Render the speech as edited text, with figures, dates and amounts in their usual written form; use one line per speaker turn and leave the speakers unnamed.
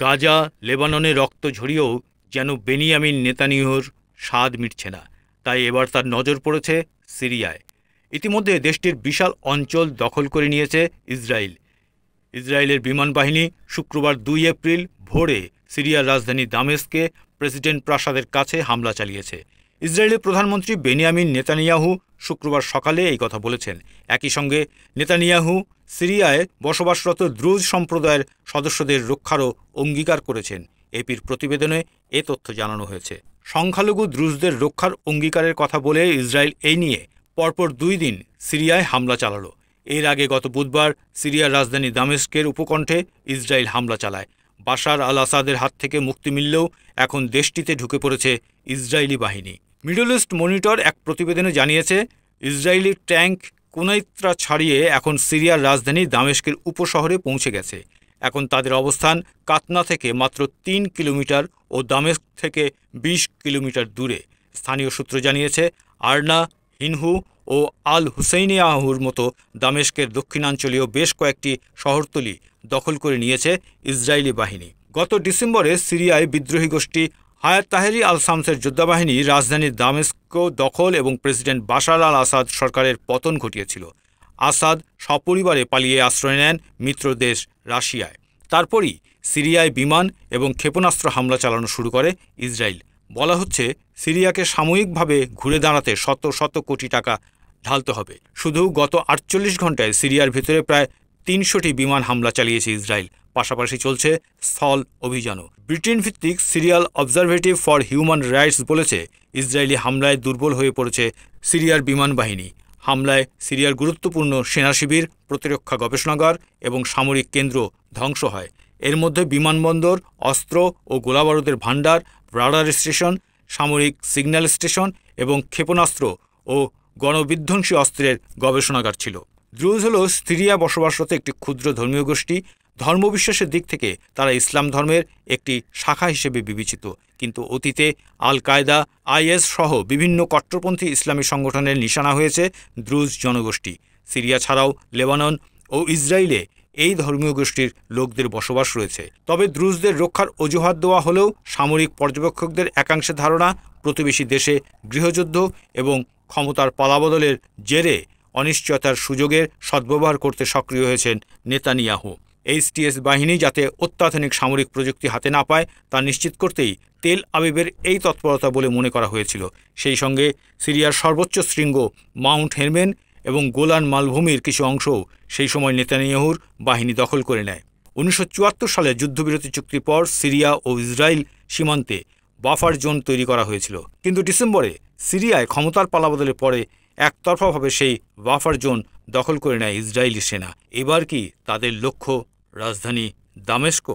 গাজা, লেবাননে রক্ত ঝরিয়েও যেন বেনিয়ামিন নেতানিয়াহুর স্বাদ মিটছে না। তাই এবার তার নজর পড়েছে সিরিয়ায়। ইতিমধ্যে দেশটির বিশাল অঞ্চল দখল করে নিয়েছে ইসরায়েল। ইসরায়েলের বিমান বাহিনী শুক্রবার 2 এপ্রিল ভোরে সিরিয়ার রাজধানী দামেস্কে প্রেসিডেন্ট প্রাসাদের কাছে হামলা চালিয়েছে। ইসরায়েলের প্রধানমন্ত্রী বেনিয়ামিন নেতানিয়াহু শুক্রবার সকালে এই কথা বলেছেন। একই সঙ্গে নেতানিয়াহু সিরিয়ায় বসবাসরত দ্রুজ সম্প্রদায়ের সদস্যদের রক্ষারও অঙ্গীকার করেছেন। এপির প্রতিবেদনে এ তথ্য জানানো হয়েছে। সংখ্যালঘু দ্রুজদের রক্ষার অঙ্গীকারের কথা বলে ইসরায়েল এই নিয়ে পরপর 2 দিন সিরিয়ায় হামলা চালালো। এর আগে গত বুধবার সিরিয়ার রাজধানী দামেস্কের উপকণ্ঠে ইসরায়েল হামলা চালায়। বাশার আল আসাদের হাত থেকে মুক্তি মিললেও এখন দেশটিতে ঢুকে পড়েছে ইসরায়েলি বাহিনী। মিডল ইস্ট মনিটর এক প্রতিবেদনে জানিয়েছে, ইসরায়েলি ট্যাঙ্ক কুনাইত্রা ছাড়িয়ে এখন সিরিয়ার রাজধানী দামেস্কের উপশহরে পৌঁছে গেছে। এখন তাদের অবস্থান কাতনা থেকে মাত্র 3 কিলোমিটার ও দামেস্ক থেকে 20 কিলোমিটার দূরে। স্থানীয় সূত্র জানিয়েছে, আরনা, হিনহু ও আল হুসেইনিয়াহুর মতো দামেস্কের দক্ষিণাঞ্চলীয় বেশ কয়েকটি শহরতলি দখল করে নিয়েছে ইসরায়েলি বাহিনী। গত ডিসেম্বরে সিরিয়ায় বিদ্রোহী গোষ্ঠী হায়াত তাহরির আল শামসের যোদ্ধাবাহিনী রাজধানী দামেস্ক দখল এবং প্রেসিডেন্ট বাশার আল আসাদ সরকারের পতন ঘটিয়েছিল। আসাদ সপরিবারে পালিয়ে আশ্রয় নেন মিত্র দেশ রাশিয়ায়। তারপরই সিরিয়ায় বিমান এবং ক্ষেপণাস্ত্র হামলা চালানো শুরু করে ইসরায়েল। বলা হচ্ছে, সিরিয়াকে সাময়িকভাবে ঘুরে দাঁড়াতে শত শত কোটি টাকা ঢালতে হবে। শুধু গত 48 ঘণ্টায় সিরিয়ার ভেতরে প্রায় 300টি বিমান হামলা চালিয়েছে ইসরায়েল। পাশাপাশি চলছে স্থল অভিযানও। ব্রিটেন ভিত্তিক সিরিয়াল অবজারভেটিভ ফর হিউম্যান রাইটস বলেছে, ইসরায়েলি হামলায় দুর্বল হয়ে পড়েছে সিরিয়ার বিমান বাহিনী। হামলায় সিরিয়ার গুরুত্বপূর্ণ সেনা শিবির, প্রতিরক্ষা গবেষণাগার এবং সামরিক কেন্দ্র ধ্বংস হয়। এর মধ্যে বিমানবন্দর, অস্ত্র ও গোলাবারুদের ভাণ্ডার, রাডার স্টেশন, সামরিক সিগন্যাল স্টেশন এবং ক্ষেপণাস্ত্র ও গণবিধ্বংসী অস্ত্রের গবেষণাগার ছিল। দ্রুজ হল সিরিয়া বসবাসরত একটি ক্ষুদ্র ধর্মীয় গোষ্ঠী। ধর্মবিশ্বাসের দিক থেকে তারা ইসলাম ধর্মের একটি শাখা হিসেবে বিবেচিত, কিন্তু অতীতে আল কায়দা, আইএস সহ বিভিন্ন কট্টরপন্থী ইসলামী সংগঠনের নিশানা হয়েছে দ্রুজ জনগোষ্ঠী। সিরিয়া ছাড়াও লেবানন ও ইসরায়েলে এই ধর্মীয় গোষ্ঠীর লোকদের বসবাস রয়েছে। তবে দ্রুজদের রক্ষার অজুহাত দেওয়া হলেও সামরিক পর্যবেক্ষকদের একাংশের ধারণা, প্রতিবেশী দেশে গৃহযুদ্ধ এবং ক্ষমতার পালাবদলের জেরে অনিশ্চয়তার সুযোগের সদ্ব্যবহার করতে সক্রিয় হয়েছেন নেতানিয়াহু। এইচটিএস বাহিনী যাতে অত্যাধুনিক সামরিক প্রযুক্তি হাতে না পায় তা নিশ্চিত করতেই তেল আবিবের এই তৎপরতা বলে মনে করা হয়েছিল। সেই সঙ্গে সিরিয়ার সর্বোচ্চ শৃঙ্গ মাউন্ট হেরমেন এবং গোলান মালভূমির কিছু অংশও সেই সময় নেতানিয়াহুর বাহিনী দখল করে নেয়। 1974 সালে যুদ্ধবিরতি চুক্তির পর সিরিয়া ও ইসরায়েল সীমান্তে বাফার জোন তৈরি করা হয়েছিল, কিন্তু ডিসেম্বরে সিরিয়ায় ক্ষমতার পালাবদলের পরে একতরফাভাবে সেই বাফার জোন দখল করে নেয় ইসরায়েলি সেনা। এবার কি তাদের লক্ষ্য রাজধানী দামেস্ক?